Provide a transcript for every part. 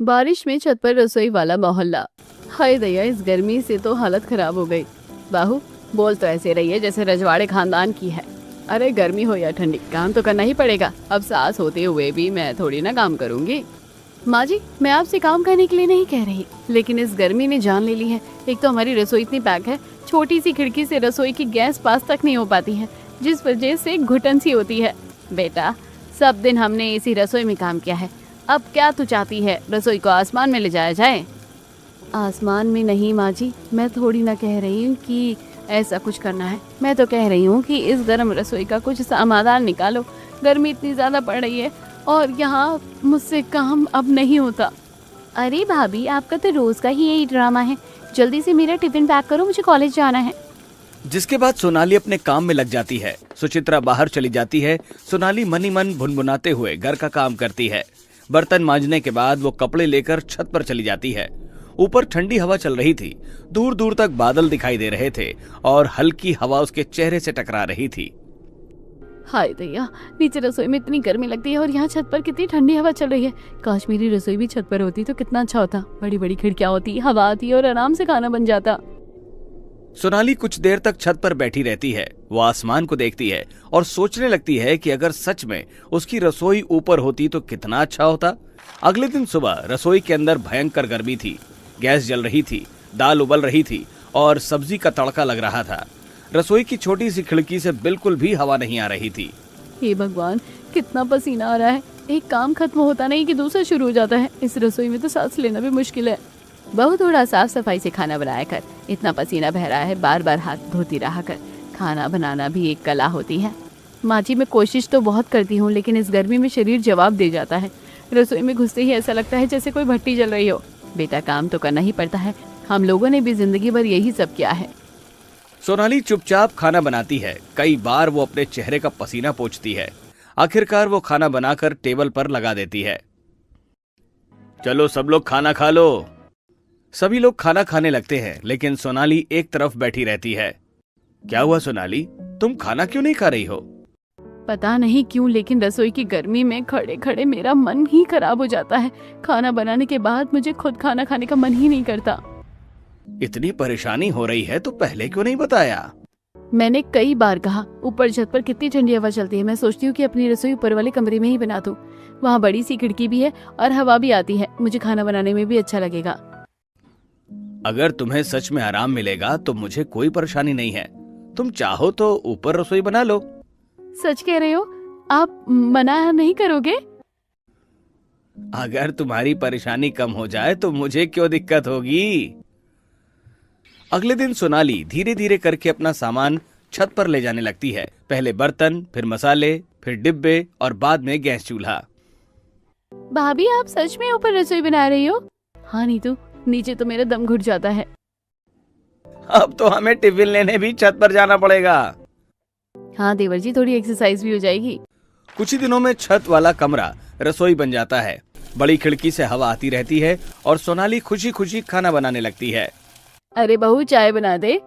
बारिश में छत पर रसोई वाला मोहल्ला। हाय दया, इस गर्मी से तो हालत खराब हो गई। बाहू, बोल तो ऐसे रही है जैसे रजवाड़े खानदान की है। अरे गर्मी हो या ठंडी, काम तो करना ही पड़ेगा। अब सास होते हुए भी मैं थोड़ी ना काम करूंगी। माँ जी, मैं आपसे काम करने के लिए नहीं कह रही, लेकिन इस गर्मी ने जान ले ली है। एक तो हमारी रसोई इतनी पैक है, छोटी सी खिड़की से रसोई की गैस पास तक नहीं हो पाती है, जिस वजह से घुटन सी होती है। बेटा, सब दिन हमने इसी रसोई में काम किया है, अब क्या तू चाहती है रसोई को आसमान में ले जाया जाए? आसमान में नहीं माँ जी, मैं थोड़ी ना कह रही हूँ कि ऐसा कुछ करना है। मैं तो कह रही हूँ कि इस गर्म रसोई का कुछ समाधान निकालो। गर्मी इतनी ज़्यादा पड़ रही है और यहाँ मुझसे काम अब नहीं होता। अरे भाभी, आपका तो रोज़ का ही यही ड्रामा है। जल्दी से मेरा टिफिन पैक करो, मुझे कॉलेज जाना है। जिसके बाद सोनाली अपने काम में लग जाती है। सुचित्रा बाहर चली जाती है। सोनाली मन ही मन भुनभुनाते हुए घर का काम करती है। बर्तन मांजने के बाद वो कपड़े लेकर छत पर चली जाती है। ऊपर ठंडी हवा चल रही थी, दूर दूर तक बादल दिखाई दे रहे थे और हल्की हवा उसके चेहरे से टकरा रही थी। हाय दैया, नीचे रसोई में इतनी गर्मी लगती है और यहाँ छत पर कितनी ठंडी हवा चल रही है। काश मेरी रसोई भी छत पर होती तो कितना अच्छा होता। बड़ी बड़ी खिड़कियां होती, हवा आती और आराम से खाना बन जाता। सोनाली कुछ देर तक छत पर बैठी रहती है। वो आसमान को देखती है और सोचने लगती है कि अगर सच में उसकी रसोई ऊपर होती तो कितना अच्छा होता। अगले दिन सुबह रसोई के अंदर भयंकर गर्मी थी। गैस जल रही थी, दाल उबल रही थी और सब्जी का तड़का लग रहा था। रसोई की छोटी सी खिड़की से बिल्कुल भी हवा नहीं आ रही थी। हे भगवान, कितना पसीना आ रहा है। एक काम खत्म होता नहीं कि दूसरा शुरू हो जाता है। इस रसोई में तो सांस लेना भी मुश्किल है। बहु थोड़ा साफ सफाई से खाना बनाया कर। इतना पसीना बह रहा है, बार बार हाथ धोती रहा कर। खाना बनाना भी एक कला होती है। माँ जी, मैं कोशिश तो बहुत करती हूँ, लेकिन इस गर्मी में शरीर जवाब दे जाता है। रसोई में घुसते ही ऐसा लगता है जैसे कोई भट्टी जल रही हो। बेटा, काम तो करना ही पड़ता है। हम लोगों ने भी जिंदगी भर यही सब किया है। सोनाली चुपचाप खाना बनाती है। कई बार वो अपने चेहरे का पसीना पोंछती है। आखिरकार वो खाना बनाकर टेबल पर लगा देती है। चलो सब लोग खाना खा लो। सभी लोग खाना खाने लगते हैं, लेकिन सोनाली एक तरफ बैठी रहती है। क्या हुआ सोनाली, तुम खाना क्यों नहीं खा रही हो? पता नहीं क्यों, लेकिन रसोई की गर्मी में खड़े खड़े मेरा मन ही खराब हो जाता है। खाना बनाने के बाद मुझे खुद खाना खाने का मन ही नहीं करता। इतनी परेशानी हो रही है तो पहले क्यों नहीं बताया? मैंने कई बार कहा, ऊपर छत पर कितनी ठंडी हवा चलती है। मैं सोचती हूँ कि अपनी रसोई ऊपर वाले कमरे में ही बना दूं। वहाँ बड़ी सी खिड़की भी है और हवा भी आती है। मुझे खाना बनाने में भी अच्छा लगेगा। अगर तुम्हें सच में आराम मिलेगा तो मुझे कोई परेशानी नहीं है। तुम चाहो तो ऊपर रसोई बना लो। सच कह रहे हो? आप मना नहीं करोगे? अगर तुम्हारी परेशानी कम हो जाए तो मुझे क्यों दिक्कत होगी। अगले दिन सोनाली धीरे धीरे करके अपना सामान छत पर ले जाने लगती है। पहले बर्तन, फिर मसाले, फिर डिब्बे और बाद में गैस चूल्हा। भाभी, आप सच में ऊपर रसोई बना रही हो? हाँ नीतू, नीचे तो मेरा दम घुट जाता है। अब तो हमें टिफिन लेने भी छत पर जाना पड़ेगा। हाँ देवर जी, थोड़ी एक्सरसाइज भी हो जाएगी। कुछ ही दिनों में छत वाला कमरा रसोई बन जाता है। बड़ी खिड़की से हवा आती रहती है और सोनाली खुशी खुशी खाना बनाने लगती है। अरे बहू, चाय बना दे।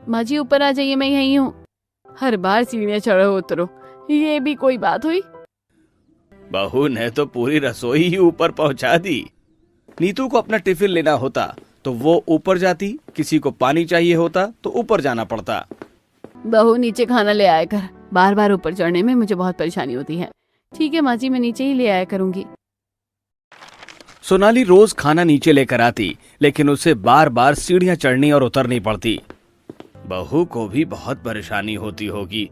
माँ जी ऊपर आ जाइए, मैं यहीं हूँ। हर बार सीढ़ियाँ चढ़ो उतरो, ये भी कोई बात हुई? बहू ने तो पूरी रसोई ही ऊपर पहुंचा दी। नीतू को अपना टिफिन लेना होता तो वो ऊपर जाती, किसी को पानी चाहिए होता तो ऊपर जाना पड़ता। बहू, नीचे खाना ले आया कर। बार बार ऊपर चढ़ने में मुझे बहुत परेशानी होती है। ठीक है माँ जी, मैं नीचे ही ले आया करूंगी। सोनाली रोज खाना नीचे लेकर आती, लेकिन उसे बार बार सीढ़ियां चढ़नी और उतरनी पड़ती। बहू को भी बहुत परेशानी होती होगी।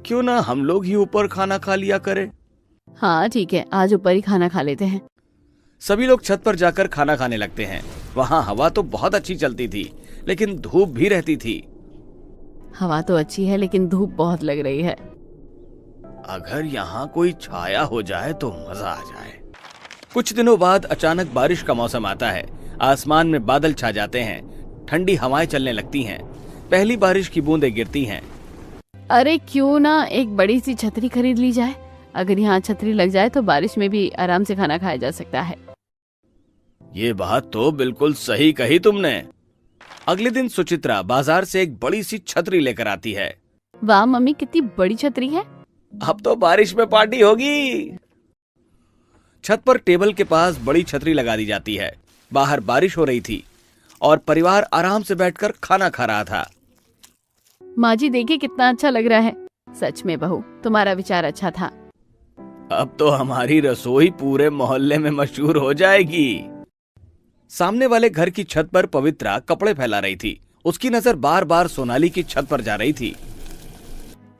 क्यों ना हम लोग ही ऊपर खाना खा लिया करें। हाँ ठीक है, आज ऊपर ही खाना खा लेते हैं। सभी लोग छत पर जाकर खाना खाने लगते हैं। वहाँ हवा तो बहुत अच्छी चलती थी, लेकिन धूप भी रहती थी। हवा तो अच्छी है, लेकिन धूप बहुत लग रही है। अगर यहाँ कोई छाया हो जाए तो मजा आ जाए। कुछ दिनों बाद अचानक बारिश का मौसम आता है। आसमान में बादल छा जाते हैं, ठंडी हवाएं चलने लगती हैं। पहली बारिश की बूंदें गिरती हैं। अरे क्यों ना एक बड़ी सी छतरी खरीद ली जाए। अगर यहाँ छतरी लग जाए तो बारिश में भी आराम से खाना खाया जा सकता है। ये बात तो बिल्कुल सही कही तुमने। अगले दिन सुचित्रा बाजार से एक बड़ी सी छतरी लेकर आती है। वाह मम्मी, कितनी बड़ी छतरी है। अब तो बारिश में पार्टी होगी। छत पर टेबल के पास बड़ी छतरी लगा दी जाती है। बाहर बारिश हो रही थी और परिवार आराम से बैठकर खाना खा रहा था। माँ जी देखिए कितना अच्छा लग रहा है। सच में बहू, तुम्हारा विचार अच्छा था। अब तो हमारी रसोई पूरे मोहल्ले में मशहूर हो जाएगी। सामने वाले घर की छत पर पवित्रा कपड़े फैला रही थी। उसकी नजर बार बार सोनाली की छत पर जा रही थी।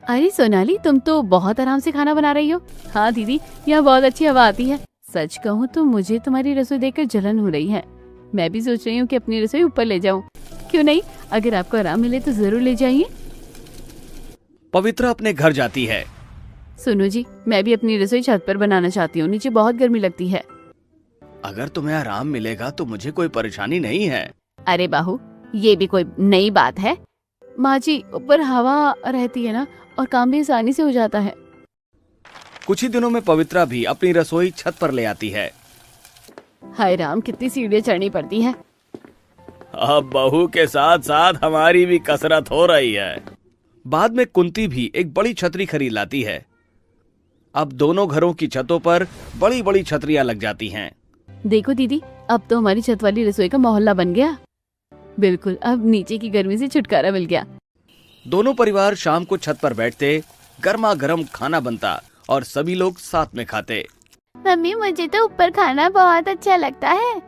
अरे सोनाली, तुम तो बहुत आराम से खाना बना रही हो। हाँ दीदी, यहाँ बहुत अच्छी हवा आती है। सच कहूँ तो मुझे तुम्हारी रसोई देखकर जलन हो रही है। मैं भी सोच रही हूँ कि अपनी रसोई ऊपर ले जाऊँ। क्यों नहीं, अगर आपको आराम मिले तो जरूर ले जाइए। पवित्रा अपने घर जाती है। सुनो जी, मैं भी अपनी रसोई छत पर बनाना चाहती हूँ। नीचे बहुत गर्मी लगती है। अगर तुम्हें आराम मिलेगा तो मुझे कोई परेशानी नहीं है। अरे बाहू, ये भी कोई नई बात है। माँ जी, ऊपर हवा रहती है ना, और काम भी आसानी से हो जाता है। कुछ ही दिनों में पवित्रा भी अपनी रसोई छत पर ले आती है। हाय राम, कितनी सीढ़ियाँ चढ़नी पड़ती है। अब बहू के साथ साथ हमारी भी कसरत हो रही है। बाद में कुंती भी एक बड़ी छतरी खरीद लाती है। अब दोनों घरों की छतों पर बड़ी बड़ी छतरियां लग जाती हैं। देखो दीदी, अब तो हमारी छत वाली रसोई का मोहल्ला बन गया। बिल्कुल, अब नीचे की गर्मी से छुटकारा मिल गया। दोनों परिवार शाम को छत पर बैठते, गर्मा गर्म खाना बनता और सभी लोग साथ में खाते। मम्मी, मुझे तो ऊपर खाना बहुत अच्छा लगता है।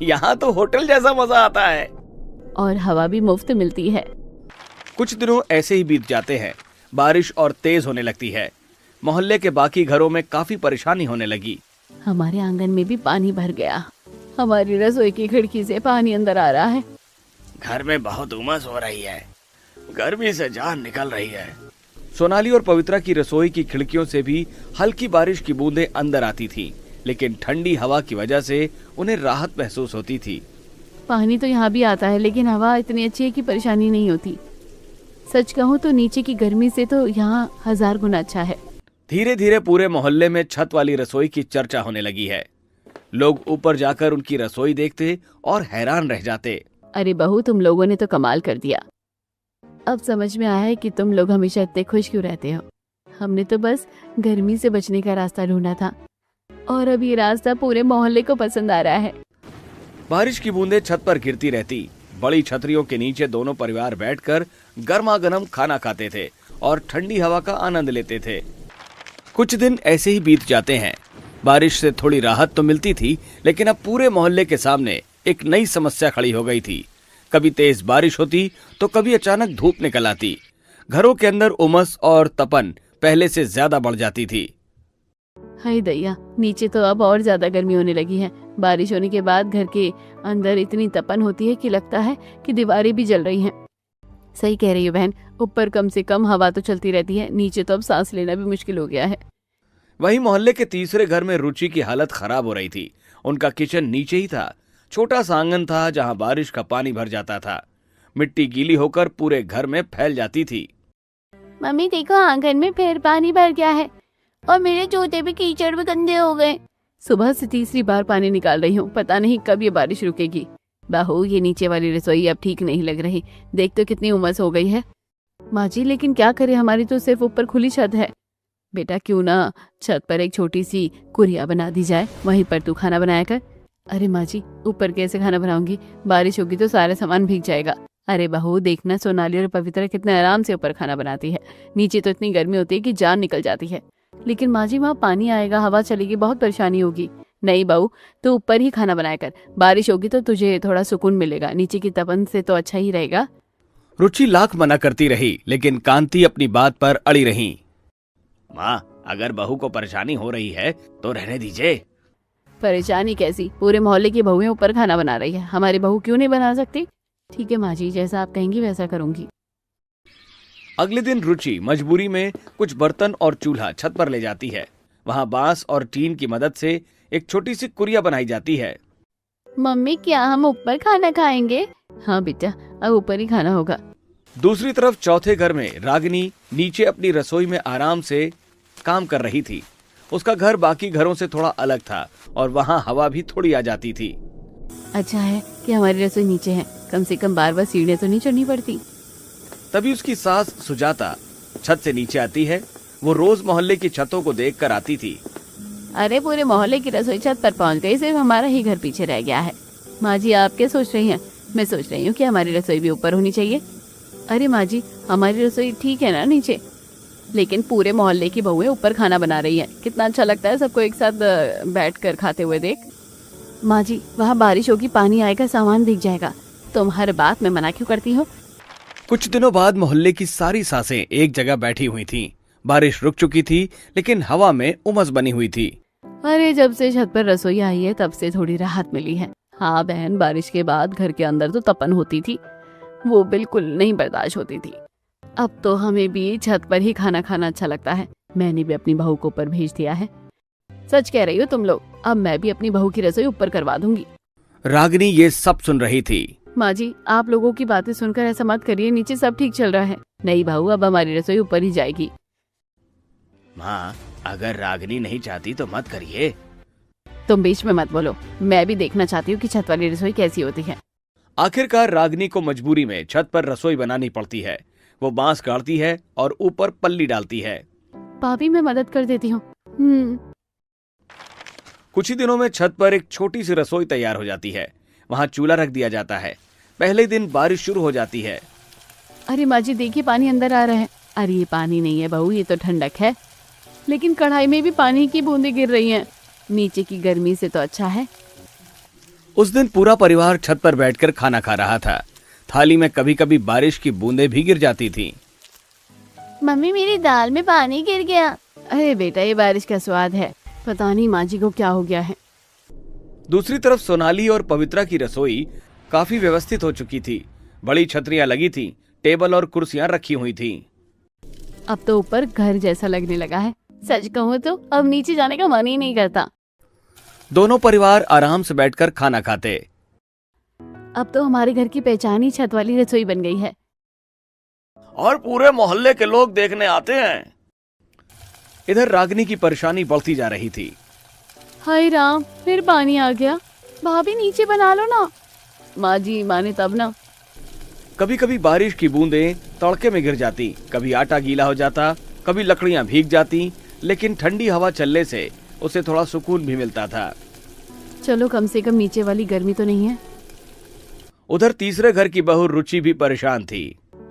यहाँ तो होटल जैसा मजा आता है। और हवा भी मुफ्त मिलती है। कुछ दिनों ऐसे ही बीत जाते हैं। बारिश और तेज होने लगती है। मोहल्ले के बाकी घरों में काफी परेशानी होने लगी। हमारे आंगन में भी पानी भर गया। हमारी रसोई की खिड़की से पानी अंदर आ रहा है। घर में बहुत उमस हो रही है। गर्मी से जान निकल रही है। सोनाली और पवित्रा की रसोई की खिड़कियों से भी हल्की बारिश की बूंदें अंदर आती थी, लेकिन ठंडी हवा की वजह से उन्हें राहत महसूस होती थी। पानी तो यहाँ भी आता है, लेकिन हवा इतनी अच्छी है कि परेशानी नहीं होती। सच कहूँ तो नीचे की गर्मी से तो यहाँ 1000 गुना अच्छा है। धीरे धीरे पूरे मोहल्ले में छत वाली रसोई की चर्चा होने लगी है। लोग ऊपर जाकर उनकी रसोई देखते और हैरान रह जाते। अरे बहू, तुम लोगों ने तो कमाल कर दिया। अब समझ में आया है कि तुम लोग हमेशा इतने खुश क्यों रहते हो। हमने तो बस गर्मी से बचने का रास्ता ढूंढा था, और अब ये रास्ता पूरे मोहल्ले को पसंद आ रहा है। बारिश की बूंदें छत पर गिरती रहती। बड़ी छतरियों के नीचे दोनों परिवार बैठकर गर्मा गर्म खाना खाते थे और ठंडी हवा का आनंद लेते थे। कुछ दिन ऐसे ही बीत जाते हैं। बारिश से थोड़ी राहत तो मिलती थी, लेकिन अब पूरे मोहल्ले के सामने एक नई समस्या खड़ी हो गई थी। कभी तेज बारिश होती तो कभी अचानक धूप निकल आती। घरों के अंदर उमस और तपन पहले से ज्यादा बढ़ जाती थी। हाय दैया, नीचे तो अब और ज्यादा गर्मी होने लगी है। बारिश होने के बाद घर के अंदर इतनी तपन होती है कि लगता है कि दीवारें भी जल रही हैं। सही कह रही हो बहन, ऊपर कम से कम हवा तो चलती रहती है, नीचे तो अब सांस लेना भी मुश्किल हो गया है। वहीं मोहल्ले के तीसरे घर में रुचि की हालत खराब हो रही थी। उनका किचन नीचे ही था। छोटा सा आंगन था जहां बारिश का पानी भर जाता था। मिट्टी गीली होकर पूरे घर में फैल जाती थी। मम्मी देखो, आंगन में फिर पानी भर गया है, और मेरे जूते भी कीचड़ में गंदे हो गए। सुबह से तीसरी बार पानी निकाल रही हूँ, पता नहीं कब ये बारिश रुकेगी। बहू, ये नीचे वाली रसोई अब ठीक नहीं लग रही। देख तो कितनी उमस हो गई है। माँ जी, लेकिन क्या करे, हमारी तो सिर्फ ऊपर खुली छत है। बेटा, क्यों ना छत पर एक छोटी सी कुरिया बना दी जाए, वहीं पर तू खाना बनाया कर। अरे माँ जी, ऊपर कैसे खाना बनाऊंगी, बारिश होगी तो सारा सामान भीग जाएगा। अरे बहू, देखना सोनाली और पवित्रा कितने आराम से ऊपर खाना बनाती है। नीचे तो इतनी गर्मी होती है कि जान निकल जाती है। लेकिन माँ जी, वहाँ पानी आएगा, हवा चलेगी, बहुत परेशानी होगी। नहीं बहू, तो ऊपर ही खाना बनाया कर। बारिश होगी तो तुझे थोड़ा सुकून मिलेगा, नीचे की तपन से तो अच्छा ही रहेगा। रुचि लाख मना करती रही, लेकिन कांति अपनी बात पर अड़ी रही। माँ, अगर बहू को परेशानी हो रही है तो रहने दीजिए। परेशानी कैसी, पूरे मोहल्ले की बहुएं ऊपर खाना बना रही है, हमारी बहू क्यों नहीं बना सकती? ठीक है माँ जी, जैसा आप कहेंगी वैसा करूंगी। अगले दिन रुचि मजबूरी में कुछ बर्तन और चूल्हा छत पर ले जाती है। वहाँ बांस और टीन की मदद से एक छोटी सी कुरिया बनाई जाती है। मम्मी, क्या हम ऊपर खाना खाएंगे? हाँ बेटा, अब ऊपर ही खाना होगा। दूसरी तरफ चौथे घर में रागिनी नीचे अपनी रसोई में आराम से काम कर रही थी। उसका घर बाकी घरों से थोड़ा अलग था और वहाँ हवा भी थोड़ी आ जाती थी। अच्छा है कि हमारी रसोई नीचे है, कम से कम बार बार सीढ़ियाँ तो नहीं चढ़नी पड़ती। तभी उसकी सास सुजाता छत से नीचे आती है। वो रोज मोहल्ले की छतों को देखकर आती थी। अरे पूरे मोहल्ले की रसोई छत पर पहुंच गई, सिर्फ हमारा ही घर पीछे रह गया है। माँ जी आप क्या सोच रही हैं? मैं सोच रही हूँ कि हमारी रसोई भी ऊपर होनी चाहिए। अरे माँ जी हमारी रसोई ठीक है ना नीचे, लेकिन पूरे मोहल्ले की बहुएं ऊपर खाना बना रही हैं। कितना अच्छा लगता है सबको एक साथ बैठ कर खाते हुए देख। माँ जी वहाँ बारिश होगी, पानी आएगा, सामान भीग जाएगा। तुम हर बात में मना क्यों करती हो? कुछ दिनों बाद मोहल्ले की सारी सांसें एक जगह बैठी हुई थीं। बारिश रुक चुकी थी, लेकिन हवा में उमस बनी हुई थी। अरे जब से छत पर रसोई आई है तब से थोड़ी राहत मिली है। हाँ बहन, बारिश के बाद घर के अंदर तो तपन होती थी, वो बिल्कुल नहीं बर्दाश्त होती थी। अब तो हमें भी छत पर ही खाना खाना अच्छा लगता है। मैंने भी अपनी बहू को ऊपर भेज दिया है। सच कह रही हो तुम लोग, अब मैं भी अपनी बहू की रसोई ऊपर करवा दूंगी। रागिनी ये सब सुन रही थी। माँ जी आप लोगों की बातें सुनकर ऐसा मत करिए, नीचे सब ठीक चल रहा है। नहीं बहू, अब हमारी रसोई ऊपर ही जाएगी। माँ अगर रागिनी नहीं चाहती तो मत करिए। तुम बीच में मत बोलो, मैं भी देखना चाहती हूँ कि छत वाली रसोई कैसी होती है। आखिरकार रागिनी को मजबूरी में छत पर रसोई बनानी पड़ती है। वो बांस गाड़ती है और ऊपर पल्ली डालती है। भाभी मैं मदद कर देती हूँ। कुछ ही दिनों में छत पर एक छोटी सी रसोई तैयार हो जाती है। वहाँ चूल्हा रख दिया जाता है। पहले दिन बारिश शुरू हो जाती है। अरे माँ जी देखिए पानी अंदर आ रहा है। अरे ये पानी नहीं है बहू, ये तो ठंडक है, लेकिन कढ़ाई में भी पानी की बूंदें गिर रही हैं। नीचे की गर्मी से तो अच्छा है। उस दिन पूरा परिवार छत पर बैठकर खाना खा रहा था। थाली में कभी कभी बारिश की बूंदें भी गिर जाती थीं। मम्मी मेरी दाल में पानी गिर गया। अरे बेटा ये बारिश का स्वाद है, पता नहीं माँ जी को क्या हो गया है। दूसरी तरफ सोनाली और पवित्रा की रसोई काफी व्यवस्थित हो चुकी थी। बड़ी छतरियां लगी थीं, टेबल और कुर्सियां रखी हुई थीं। अब तो ऊपर घर जैसा लगने लगा है। सच कहूँ तो अब नीचे जाने का मन ही नहीं करता। दोनों परिवार आराम से बैठकर खाना खाते। अब तो हमारे घर की पहचान ही छत वाली रसोई बन गई है। और पूरे मोहल्ले के लोग देखने आते हैं। इधर रागिनी की परेशानी बढ़ती जा रही थी। हाय राम, फिर पानी आ गया। भाभी नीचे बना लो ना। माँ जी माने तब ना। कभी कभी बारिश की बूंदें तड़के में गिर जाती, कभी आटा गीला हो जाता, कभी लकड़ियां भीग जाती, लेकिन ठंडी हवा चलने से उसे थोड़ा सुकून भी मिलता था। चलो कम से कम नीचे वाली गर्मी तो नहीं है। उधर तीसरे घर की बहू रुचि भी परेशान थी।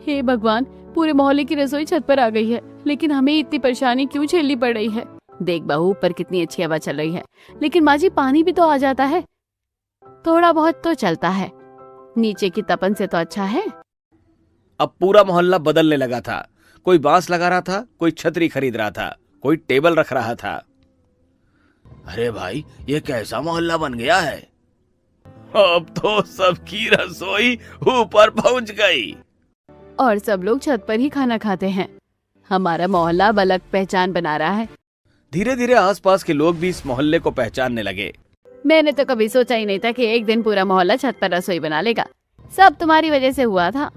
हे भगवान, पूरे मोहल्ले की रसोई छत पर आ गई है, लेकिन हमें इतनी परेशानी क्यों झेलनी पड़ रही है? देख बहू, ऊपर कितनी अच्छी हवा चल रही है, लेकिन माँ जी पानी भी तो आ जाता है। थोड़ा बहुत तो चलता है, नीचे की तपन से तो अच्छा है। अब पूरा मोहल्ला बदलने लगा था। कोई बांस लगा रहा था, कोई छतरी खरीद रहा था, कोई टेबल रख रहा था। अरे भाई, ये कैसा मोहल्ला बन गया है? अब तो सबकी रसोई ऊपर पहुंच गई और सब लोग छत पर ही खाना खाते हैं। हमारा मोहल्ला अब अलग पहचान बना रहा है। धीरे धीरे आसपास के लोग भी इस मोहल्ले को पहचानने लगे। मैंने तो कभी सोचा ही नहीं था कि एक दिन पूरा मोहल्ला छत पर रसोई बना लेगा। सब तुम्हारी वजह से हुआ था।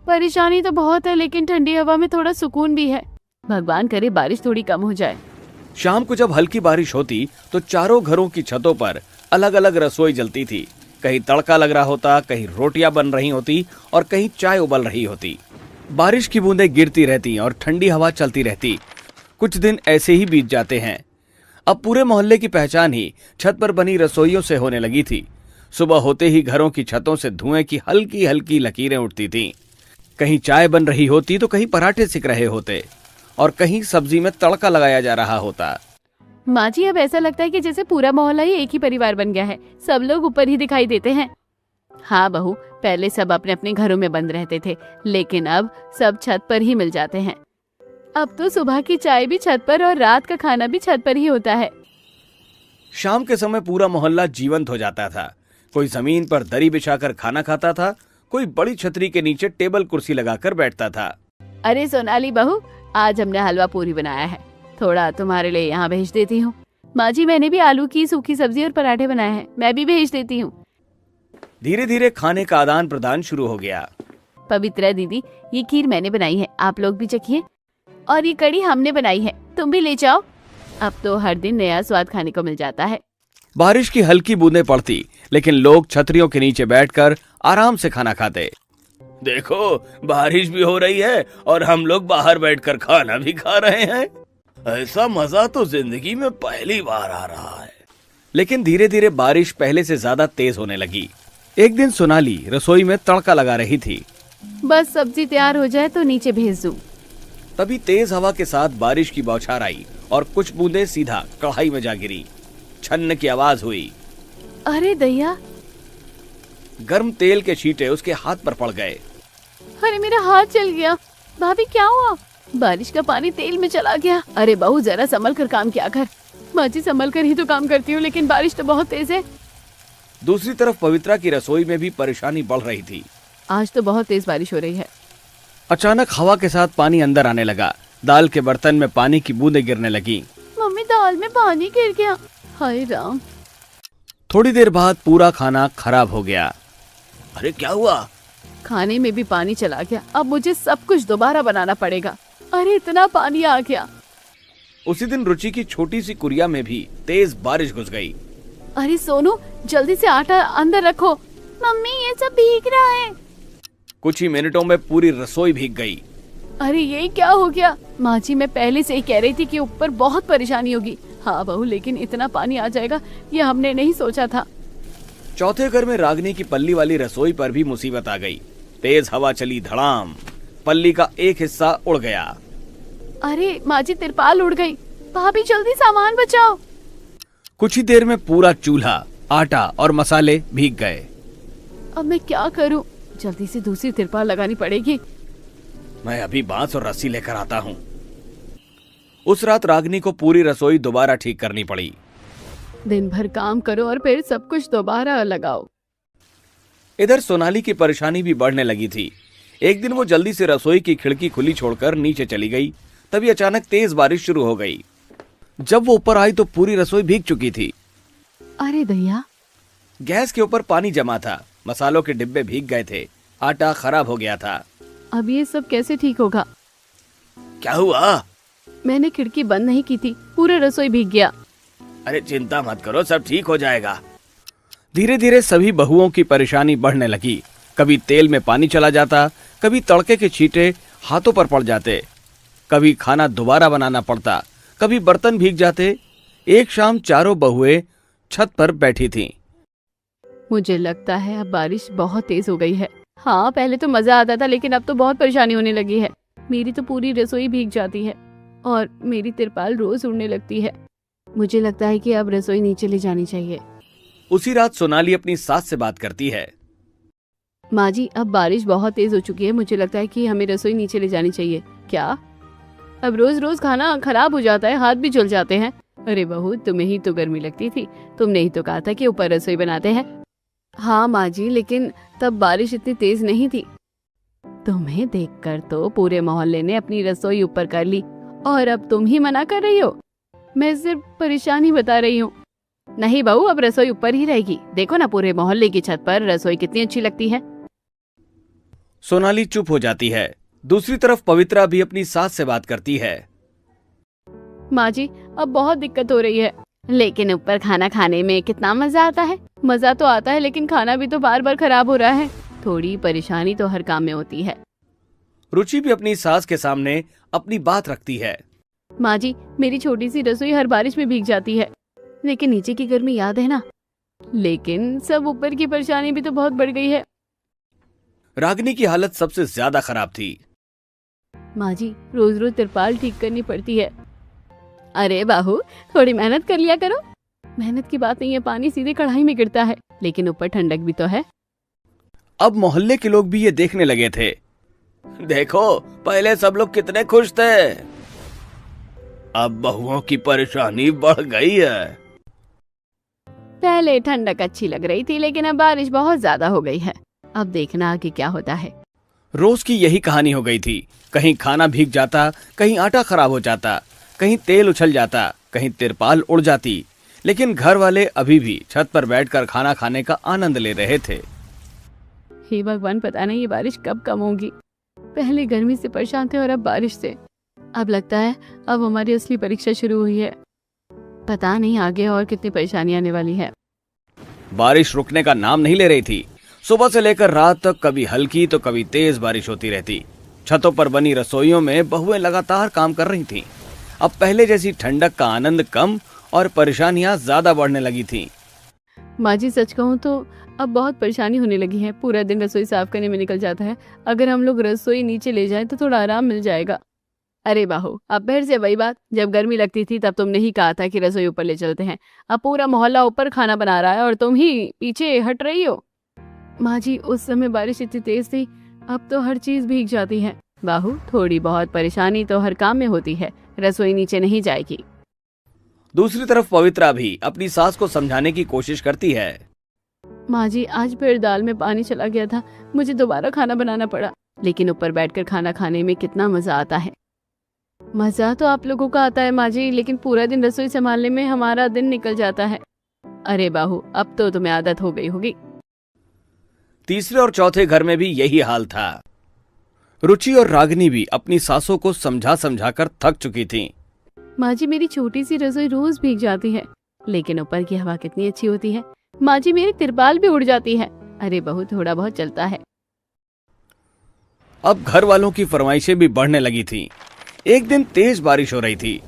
परेशानी तो बहुत है, लेकिन ठंडी हवा में थोड़ा सुकून भी है। भगवान करे बारिश थोड़ी कम हो जाए। शाम को जब हल्की बारिश होती तो चारों घरों की छतों पर अलग अलग रसोई जलती थी। कहीं तड़का लग रहा होता, कहीं रोटियां बन रही होती और कहीं चाय उबल रही होती। बारिश की बूंदें गिरती रहती और ठंडी हवा चलती रहती। कुछ दिन ऐसे ही बीत जाते हैं। अब पूरे मोहल्ले की पहचान ही छत पर बनी रसोइयों से होने लगी थी। सुबह होते ही घरों की छतों से धुएं की हल्की हल्की लकीरें उठती थीं। कहीं चाय बन रही होती तो कहीं पराठे सिक रहे होते और कहीं सब्जी में तड़का लगाया जा रहा होता। माँ जी अब ऐसा लगता है कि जैसे पूरा मोहल्ला ही एक ही परिवार बन गया है। सब लोग ऊपर ही दिखाई देते हैं। हाँ बहू, पहले सब अपने अपने घरों में बंद रहते थे, लेकिन अब सब छत पर ही मिल जाते हैं। अब तो सुबह की चाय भी छत पर और रात का खाना भी छत पर ही होता है। शाम के समय पूरा मोहल्ला जीवंत हो जाता था। कोई जमीन पर दरी बिछाकर खाना खाता था, कोई बड़ी छतरी के नीचे टेबल कुर्सी लगाकर बैठता था। अरे सोनाली बहू, आज हमने हलवा पूरी बनाया है, थोड़ा तुम्हारे लिए यहाँ भेज देती हूँ। माँ जी मैंने भी आलू की सूखी सब्जी और पराठे बनाए हैं, मैं भी भेज देती हूँ। धीरे धीरे खाने का आदान प्रदान शुरू हो गया। पवित्रा दीदी, ये खीर मैंने बनाई है, आप लोग भी चखिए। और ये कड़ी हमने बनाई है, तुम भी ले जाओ। अब तो हर दिन नया स्वाद खाने को मिल जाता है। बारिश की हल्की बूंदें पड़ती, लेकिन लोग छतरियों के नीचे बैठकर आराम से खाना खाते। देखो, बारिश भी हो रही है और हम लोग बाहर बैठकर खाना भी खा रहे हैं। ऐसा मजा तो जिंदगी में पहली बार आ रहा है। लेकिन धीरे धीरे बारिश पहले से ज्यादा तेज होने लगी। एक दिन सोनाली रसोई में तड़का लगा रही थी। बस सब्जी तैयार हो जाए तो नीचे भेज दूं। तभी तेज हवा के साथ बारिश की बौछार आई और कुछ बूंदें सीधा कढ़ाई में जा गिरी। छन्न की आवाज हुई। अरे दैया, गर्म तेल के छींटे उसके हाथ पर पड़ गए। अरे मेरा हाथ जल गया। भाभी क्या हुआ? बारिश का पानी तेल में चला गया। अरे बहू जरा संभल कर काम किया कर। माँ जी संभल कर ही तो काम करती हूँ, लेकिन बारिश तो बहुत तेज है। दूसरी तरफ पवित्रा की रसोई में भी परेशानी बढ़ रही थी। आज तो बहुत तेज बारिश हो रही है। अचानक हवा के साथ पानी अंदर आने लगा। दाल के बर्तन में पानी की बूंदें गिरने लगी। मम्मी दाल में पानी गिर गया। हाय राम। थोड़ी देर बाद पूरा खाना खराब हो गया। अरे क्या हुआ? खाने में भी पानी चला गया। अब मुझे सब कुछ दोबारा बनाना पड़ेगा। अरे इतना पानी आ गया। उसी दिन रुचि की छोटी सी कुरिया में भी तेज बारिश घुस गई। अरे सोनू जल्दी से आटा अंदर रखो। मम्मी ये सब भीग रहा है। कुछ ही मिनटों में पूरी रसोई भीग गई। अरे ये क्या हो गया? माँ जी मैं पहले से ही कह रही थी कि ऊपर बहुत परेशानी होगी। हाँ बहू, लेकिन इतना पानी आ जाएगा ये हमने नहीं सोचा था। चौथे घर में रागनी की पल्ली वाली रसोई पर भी मुसीबत आ गई। तेज हवा चली धड़ाम। पल्ली का एक हिस्सा उड़ गया। अरे माँ जी तिरपाल उड़ गई। भाभी जल्दी सामान बचाओ। कुछ ही देर में पूरा चूल्हा, आटा और मसाले भीग गए। अब मैं क्या करूँ? जल्दी से दूसरी तिरपाल लगानी पड़ेगी। मैं अभी बांस और रस्सी लेकर आता हूँ। उस रात रागनी को पूरी रसोई दोबारा ठीक करनी पड़ी। दिन भर काम करो और फिर सब कुछ दोबारा लगाओ। इधर सोनाली की परेशानी भी बढ़ने लगी थी। एक दिन वो जल्दी से रसोई की खिड़की खुली छोड़कर नीचे चली गई। तभी अचानक तेज बारिश शुरू हो गई। जब वो ऊपर आई तो पूरी रसोई भीग चुकी थी। अरे दैया, गैस के ऊपर पानी जमा था। मसालों के डिब्बे भीग गए थे। आटा खराब हो गया था। अब ये सब कैसे ठीक होगा? क्या हुआ? मैंने खिड़की बंद नहीं की थी, पूरा रसोई भीग गया। अरे चिंता मत करो, सब ठीक हो जाएगा। धीरे धीरे सभी बहुओं की परेशानी बढ़ने लगी। कभी तेल में पानी चला जाता, कभी तड़के के छींटे हाथों पर पड़ जाते, कभी खाना दोबारा बनाना पड़ता, कभी बर्तन भीग जाते। एक शाम चारों बहुएं छत पर बैठी थीं। मुझे लगता है अब बारिश बहुत तेज हो गई है। हाँ पहले तो मजा आता था, लेकिन अब तो बहुत परेशानी होने लगी है। मेरी तो पूरी रसोई भीग जाती है और मेरी तिरपाल रोज उड़ने लगती है। मुझे लगता है कि अब रसोई नीचे ले जानी चाहिए। उसी रात सोनाली अपनी सास से बात करती है। माँ जी अब बारिश बहुत तेज हो चुकी है, मुझे लगता है कि हमें रसोई नीचे ले जानी चाहिए। क्या? अब रोज रोज खाना खराब हो जाता है, हाथ भी जल जाते हैं। अरे बहू तुम्हें ही तो गर्मी लगती थी, तुमने ही तो कहा था कि ऊपर रसोई बनाते हैं। हाँ माँ जी, लेकिन तब बारिश इतनी तेज नहीं थी। तुम्हें देखकर तो पूरे मोहल्ले ने अपनी रसोई ऊपर कर ली और अब तुम ही मना कर रही हो। मैं सिर्फ परेशानी बता रही हूँ। नहीं बहू, अब रसोई ऊपर ही रहेगी। देखो ना पूरे मोहल्ले की छत पर रसोई कितनी अच्छी लगती है। सोनाली चुप हो जाती है। दूसरी तरफ पवित्रा भी अपनी सास से बात करती है। माँ जी अब बहुत दिक्कत हो रही है, लेकिन ऊपर खाना खाने में कितना मजा आता है। मजा तो आता है, लेकिन खाना भी तो बार बार खराब हो रहा है। थोड़ी परेशानी तो हर काम में होती है। रुचि भी अपनी सास के सामने अपनी बात रखती है। माँ जी मेरी छोटी सी रसोई हर बारिश में भीग जाती है, लेकिन नीचे की गर्मी याद है ना। लेकिन सब ऊपर की परेशानी भी तो बहुत बढ़ गई है। रागिनी की हालत सबसे ज्यादा खराब थी। माँ जी रोज रोज तिरपाल ठीक करनी पड़ती है। अरे बाहू थोड़ी मेहनत कर लिया करो। मेहनत की बात नहीं है, पानी सीधे कढ़ाई में गिरता है, लेकिन ऊपर ठंडक भी तो है। अब मोहल्ले के लोग भी ये देखने लगे थे। देखो पहले सब लोग कितने खुश थे, अब बहुओं की परेशानी बढ़ गई है। पहले ठंडक अच्छी लग रही थी, लेकिन अब बारिश बहुत ज्यादा हो गई है। अब देखना आगे क्या होता है। रोज की यही कहानी हो गई थी। कहीं खाना भीग जाता, कहीं आटा खराब हो जाता, कहीं तेल उछल जाता, कहीं तिरपाल उड़ जाती, लेकिन घर वाले अभी भी छत पर बैठकर खाना खाने का आनंद ले रहे थे। हे भगवान, पता नहीं ये बारिश कब कम होगी। पहले गर्मी से परेशान थे और अब बारिश से। अब लगता है अब हमारी असली परीक्षा शुरू हुई है। पता नहीं आगे और कितनी परेशानी आने वाली है। बारिश रुकने का नाम नहीं ले रही थी। सुबह से लेकर रात तक कभी हल्की तो कभी तेज बारिश होती रहती। छतों पर बनी रसोइयों में बहुएं लगातार काम कर रही थीं। अब पहले जैसी ठंडक का आनंद कम और परेशानियां ज्यादा बढ़ने लगी थीं। माँ जी सच कहूँ तो अब बहुत परेशानी होने लगी है। पूरा दिन रसोई साफ करने में निकल जाता है। अगर हम लोग रसोई नीचे ले जाएं तो थोड़ा आराम मिल जाएगा। अरे बाहू, अब फिर से वही बात। जब गर्मी लगती थी तब तुमने ही कहा था कि रसोई ऊपर ले चलते हैं। अब पूरा मोहल्ला ऊपर खाना बना रहा है और तुम ही पीछे हट रही हो। माँ जी, उस समय बारिश इतनी तेज थी, अब तो हर चीज भीग जाती है। बाहू, थोड़ी बहुत परेशानी तो हर काम में होती है। रसोई नीचे नहीं जाएगी। दूसरी तरफ पवित्रा भी अपनी सास को समझाने की कोशिश करती है। माँ जी, आज फिर दाल में पानी चला गया था, मुझे दोबारा खाना बनाना पड़ा। लेकिन ऊपर बैठकर खाना खाने में कितना मजा आता है। मजा तो आप लोगों का आता है माँ जी, लेकिन पूरा दिन रसोई संभालने में हमारा दिन निकल जाता है। अरे बाहू, अब तो तुम्हें आदत हो गई होगी। तीसरे और चौथे घर में भी यही हाल था। रुचि और रागिनी भी अपनी सासों को समझा समझा कर थक चुकी थीं। माँ जी, मेरी छोटी सी रसोई रोज भीग जाती है, लेकिन ऊपर की हवा कितनी अच्छी होती है। माँ जी, मेरी तिरपाल भी उड़ जाती है। अरे बहू, थोड़ा बहुत चलता है। अब घर वालों की फरमाइशें भी बढ़ने लगी थीं। एक दिन तेज बारिश हो रही थी।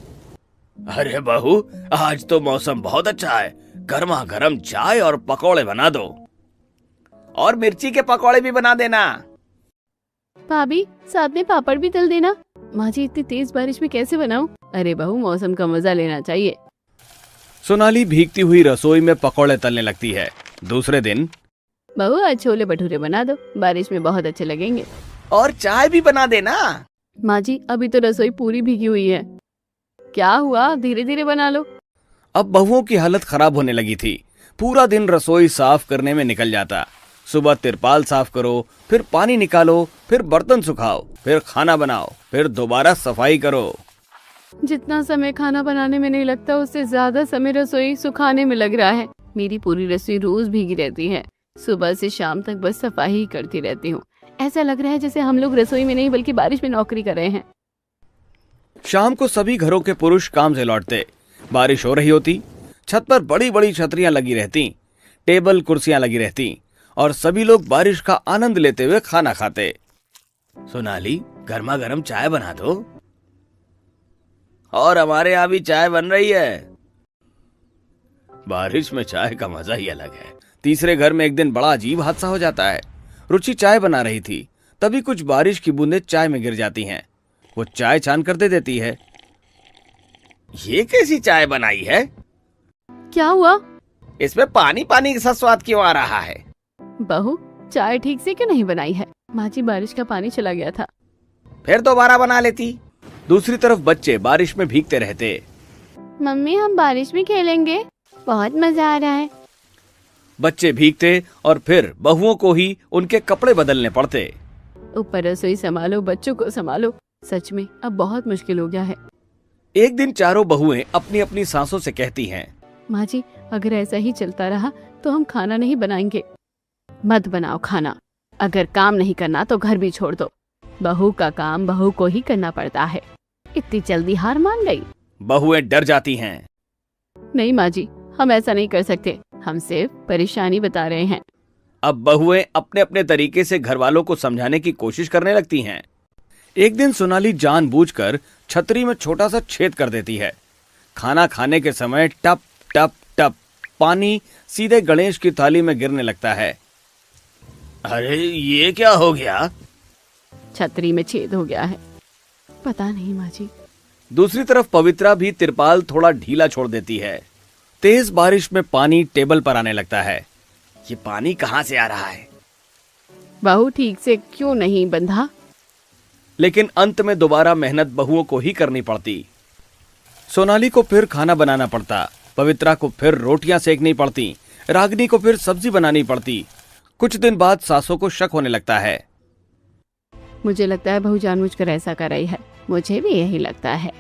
अरे बहू, आज तो मौसम बहुत अच्छा है, गर्मा गर्म चाय और पकौड़े बना दो, और मिर्ची के पकौड़े भी बना देना। भाभी, साथ में पापड़ भी तल देना। माँ जी, इतनी तेज बारिश में कैसे बनाऊं? अरे बहू, मौसम का मजा लेना चाहिए। सोनाली भीगती हुई रसोई में पकौड़े तलने लगती है। दूसरे दिन, बहू, आज छोले भटूरे बना दो, बारिश में बहुत अच्छे लगेंगे। और चाय भी बना देना। माँ जी, अभी तो रसोई पूरी भीगी हुई है। क्या हुआ, धीरे धीरे बना लो। अब बहुओं की हालत खराब होने लगी थी। पूरा दिन रसोई साफ करने में निकल जाता। सुबह तिरपाल साफ करो, फिर पानी निकालो, फिर बर्तन सुखाओ, फिर खाना बनाओ, फिर दोबारा सफाई करो। जितना समय खाना बनाने में नहीं लगता, उससे ज्यादा समय रसोई सुखाने में लग रहा है। मेरी पूरी रसोई रोज भीगी रहती है। सुबह से शाम तक बस सफाई ही करती रहती हूँ। ऐसा लग रहा है जैसे हम लोग रसोई में नहीं बल्कि बारिश में नौकरी कर रहे हैं। शाम को सभी घरों के पुरुष काम से लौटते। बारिश हो रही होती। छत पर बड़ी बड़ी छतरियां लगी रहती, टेबल कुर्सियां लगी रहती, और सभी लोग बारिश का आनंद लेते हुए खाना खाते। सोनाली, गर्मा गर्म चाय बना दो। और हमारे यहाँ भी चाय बन रही है। बारिश में चाय का मजा ही अलग है। तीसरे घर में एक दिन बड़ा अजीब हादसा हो जाता है। रुचि चाय बना रही थी, तभी कुछ बारिश की बूंदें चाय में गिर जाती हैं। वो चाय छान कर दे देती है। ये कैसी चाय बनाई है? क्या हुआ? इसमें पानी पानी सा स्वाद क्यों आ रहा है? बहू, चाय ठीक से क्यों नहीं बनाई है? माँ जी, बारिश का पानी चला गया था। फिर दोबारा बना लेती। दूसरी तरफ बच्चे बारिश में भीगते रहते। मम्मी, हम बारिश में खेलेंगे, बहुत मजा आ रहा है। बच्चे भीगते और फिर बहुओं को ही उनके कपड़े बदलने पड़ते। ऊपर रसोई संभालो, बच्चों को संभालो, सच में अब बहुत मुश्किल हो गया है। एक दिन चारों बहुएं अपनी अपनी सासों से कहती हैं, माँ जी, अगर ऐसा ही चलता रहा तो हम खाना नहीं बनाएंगे। मत बनाओ खाना। अगर काम नहीं करना तो घर भी छोड़ दो। बहू का काम बहू को ही करना पड़ता है। इतनी जल्दी हार मान गई? बहुएं डर जाती हैं। नहीं माँ जी, हम ऐसा नहीं कर सकते। हम सिर्फ परेशानी बता रहे हैं। अब बहुएं अपने अपने तरीके से घर वालों को समझाने की कोशिश करने लगती हैं। एक दिन सोनाली जानबूझकर छतरी में छोटा सा छेद कर देती है। खाना खाने के समय टप टप टप पानी सीधे गणेश की थाली में गिरने लगता है। अरे ये क्या हो गया? छतरी में छेद हो गया है। पता नहीं माँ जी। दूसरी तरफ पवित्रा भी तिरपाल थोड़ा ढीला छोड़ देती है। तेज बारिश में पानी टेबल पर आने लगता है। ये पानी कहाँ से आ रहा है? बहू, ठीक से क्यों नहीं बंधा? लेकिन अंत में दोबारा मेहनत बहुओं को ही करनी पड़ती। सोनाली को फिर खाना बनाना पड़ता, पवित्रा को फिर रोटियां सेकनी पड़ती, रागिनी को फिर सब्जी बनानी पड़ती। कुछ दिन बाद सासों को शक होने लगता है। मुझे लगता है बहू जानबूझकर ऐसा कर रही है। मुझे भी यही लगता है।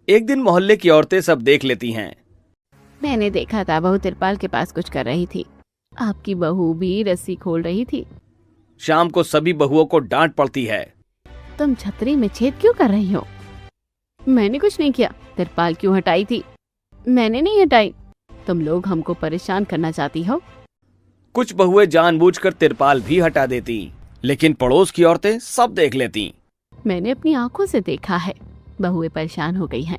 एक दिन मोहल्ले की औरतें सब देख लेती हैं। मैंने देखा था, बहू तिरपाल के पास कुछ कर रही थी। आपकी बहू भी रस्सी खोल रही थी। शाम को सभी बहुओं को डांट पड़ती है। तुम छतरी में छेद क्यों कर रही हो? मैंने कुछ नहीं किया। तिरपाल क्यों हटाई थी? मैंने नहीं हटाई। तुम लोग हमको परेशान करना चाहती हो। कुछ बहुएं जानबूझकर तिरपाल भी हटा देती, लेकिन पड़ोस की औरतें सब देख लेती। मैंने अपनी आंखों से देखा है। बहुएं परेशान हो गई हैं।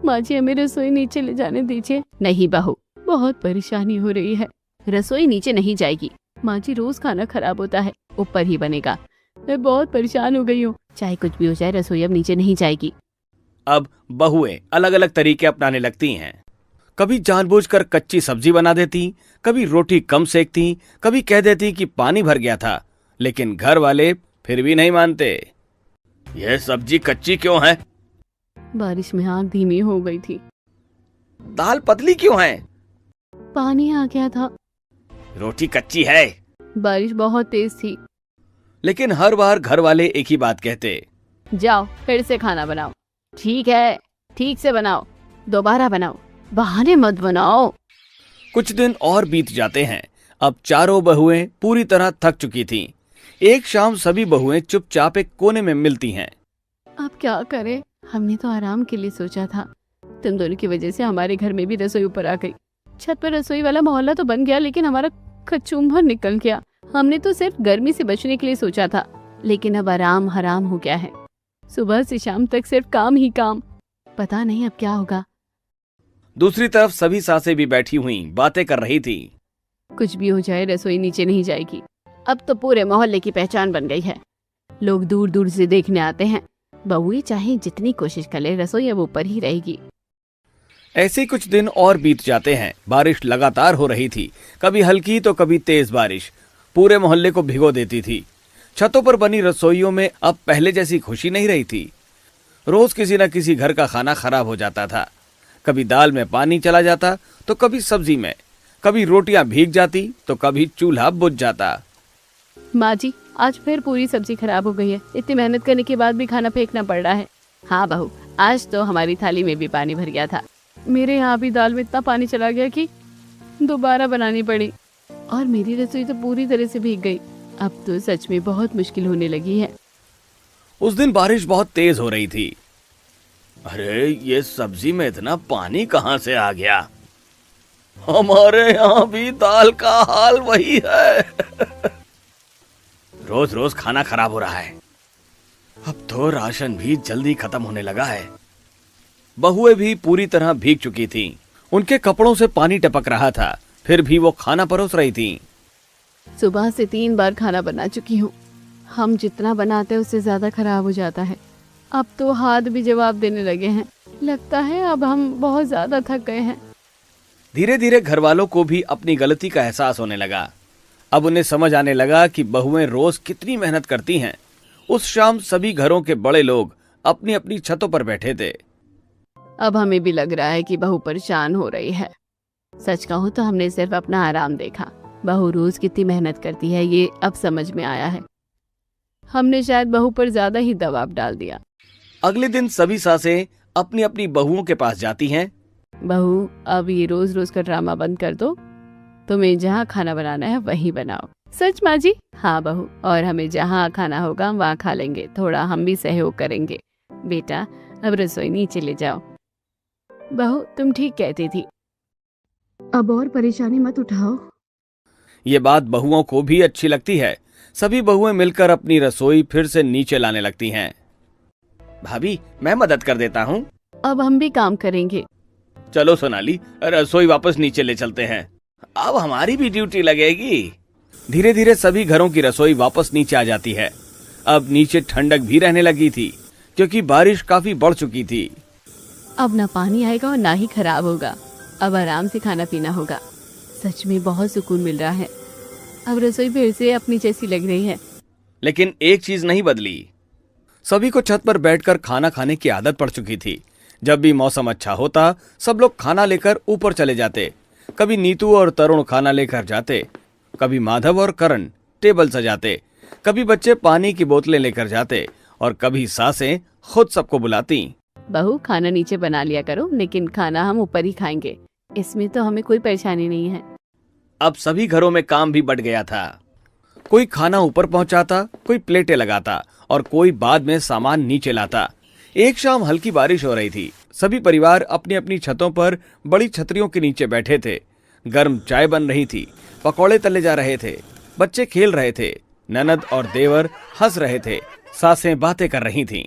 माँ जी हमें रसोई नीचे ले जाने दीजिए। नहीं बहू, बहुत परेशानी हो रही है। रसोई नीचे नहीं जाएगी माँ जी, रोज खाना खराब होता है, ऊपर ही बनेगा। मैं बहुत परेशान हो गई हूँ। चाहे कुछ भी हो जाए, रसोई अब नीचे नहीं जाएगी। अब बहुएं अलग अलग तरीके अपनाने लगती हैं। कभी जानबूझकर कच्ची सब्जी बना देती, कभी रोटी कम सेकती, कभी कह देती कि पानी भर गया था, लेकिन घर वाले फिर भी नहीं मानते। यह सब्जी कच्ची क्यों है? बारिश में आग धीमी हो गई थी। दाल पतली क्यों है? पानी आ गया था। रोटी कच्ची है। बारिश बहुत तेज थी। लेकिन हर बार घर वाले एक ही बात कहते, जाओ फिर से खाना बनाओ। ठीक है, ठीक से बनाओ, दोबारा बनाओ, बहाने मत बनाओ। कुछ दिन और बीत जाते हैं। अब चारों बहुएं पूरी तरह थक चुकी थीं। एक शाम सभी बहुएं चुपचाप एक कोने में मिलती हैं। अब क्या करें? हमने तो आराम के लिए सोचा था। तुम दोनों की वजह से हमारे घर में भी रसोई ऊपर आ गई। छत पर रसोई वाला मोहल्ला तो बन गया, लेकिन हमारा कचूमर निकल गया। हमने तो सिर्फ गर्मी से बचने के लिए सोचा था, लेकिन अब आराम हराम हो गया है। सुबह से शाम तक सिर्फ काम ही काम। पता नहीं अब क्या होगा। दूसरी तरफ सभी सासें भी बैठी हुई बातें कर रही थी। कुछ भी हो जाए, रसोई नीचे नहीं जाएगी। अब तो पूरे मोहल्ले की पहचान बन गई है। लोग दूर दूर से देखने आते हैं। बहुएं चाहे जितनी कोशिश कर ले, रसोई अब ऊपर ही रहेगी। ऐसे कुछ दिन और बीत जाते हैं। बारिश लगातार हो रही थी, कभी हल्की तो कभी तेज बारिश पूरे मोहल्ले को भिगो देती थी। छतों पर बनी रसोइयों में अब पहले जैसी खुशी नहीं रही थी। रोज किसी न किसी घर का खाना खराब हो जाता था। कभी दाल में पानी चला जाता तो कभी सब्जी में, कभी रोटियां भीग जाती तो कभी चूल्हा बुझ जाता। माँ जी, आज फिर पूरी सब्जी खराब हो गई है। इतनी मेहनत करने के बाद भी खाना फेंकना पड़ रहा है। हाँ बहू, आज तो हमारी थाली में भी पानी भर गया था। मेरे यहाँ भी दाल में इतना पानी चला गया कि दोबारा बनानी पड़ी, और मेरी रसोई तो पूरी तरह से भीग गई। अब तो सच में बहुत मुश्किल होने लगी है। उस दिन बारिश बहुत तेज हो रही थी। अरे ये सब्जी में इतना पानी कहाँ से आ गया? हमारे यहाँ भी दाल का हाल वही है। रोज रोज खाना खराब हो रहा है। अब तो राशन भी जल्दी खत्म होने लगा है। बहुएं भी पूरी तरह भीग चुकी थीं। उनके कपड़ों से पानी टपक रहा था, फिर भी वो खाना परोस रही थीं। सुबह से 3 बार खाना बना चुकी हूँ। हम जितना बनाते हैं उससे ज्यादा खराब हो जाता है। अब तो हाथ भी जवाब देने लगे हैं। लगता है अब हम बहुत ज्यादा थक गए हैं। धीरे धीरे घर वालों को भी अपनी गलती का एहसास होने लगा। अब उन्हें समझ आने लगा कि बहुएं रोज कितनी मेहनत करती हैं। उस शाम सभी घरों के बड़े लोग अपनी अपनी छतों पर बैठे थे। अब हमें भी लग रहा है कि बहू परेशान हो रही है। सच कहूँ तो हमने सिर्फ अपना आराम देखा। बहू रोज कितनी मेहनत करती है, ये अब समझ में आया है। हमने शायद बहू पर ज्यादा ही दबाव डाल दिया। अगले दिन सभी सासें अपनी अपनी बहुओं के पास जाती हैं। बहू, अब ये रोज रोज का ड्रामा बंद कर दो। तुम्हें जहाँ खाना बनाना है वहीं बनाओ। सच माँ जी? हाँ बहू, और हमें जहाँ खाना होगा वहाँ खा लेंगे। थोड़ा हम भी सहयोग करेंगे। बेटा, अब रसोई नीचे ले जाओ। बहू, तुम ठीक कहती थी। अब और परेशानी मत उठाओ। ये बात बहुओं को भी अच्छी लगती है। सभी बहुएं मिलकर अपनी रसोई फिर से नीचे लाने लगती हैं। भाभी, मैं मदद कर देता हूँ। अब हम भी काम करेंगे। चलो सोनाली, रसोई वापस नीचे ले चलते हैं। अब हमारी भी ड्यूटी लगेगी। धीरे धीरे सभी घरों की रसोई वापस नीचे आ जाती है। अब नीचे ठंडक भी रहने लगी थी, क्योंकि बारिश काफी बढ़ चुकी थी। अब ना पानी आएगा और ना ही खराब होगा। अब आराम से खाना पीना होगा। सच में बहुत सुकून मिल रहा है। अब रसोई फिर से अपनी जैसी लग रही है। लेकिन एक चीज नहीं बदली। सभी को छत पर बैठकर खाना खाने की आदत पड़ चुकी थी। जब भी मौसम अच्छा होता, सब लोग खाना लेकर ऊपर चले जाते। कभी नीतू और तरुण खाना लेकर जाते, कभी माधव और करण टेबल सजाते, कभी बच्चे पानी की बोतलें लेकर जाते, और कभी सासें खुद सबको बुलाती। बहू, खाना नीचे बना लिया करो, लेकिन खाना हम ऊपर ही खाएंगे। इसमें तो हमें कोई परेशानी नहीं है। अब सभी घरों में काम भी बढ़ गया था। कोई खाना ऊपर पहुंचाता, कोई प्लेटें लगाता, और कोई बाद में सामान नीचे लाता। एक शाम हल्की बारिश हो रही थी। सभी परिवार अपनी अपनी छतों पर बड़ी छतरियों के नीचे बैठे थे। गर्म चाय बन रही थी, पकौड़े तले जा रहे थे, बच्चे खेल रहे थे, ननद और देवर हंस रहे थे, सासें बातें कर रही थीं।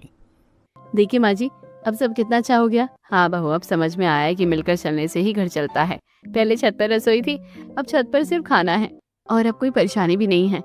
देखिए माँ जी, अब सब कितना अच्छा हो गया। हाँ बहू, अब समझ में आया है कि मिलकर चलने से ही घर चलता है। पहले छत पर रसोई थी, अब छत पर सिर्फ खाना है और अब कोई परेशानी भी नहीं है।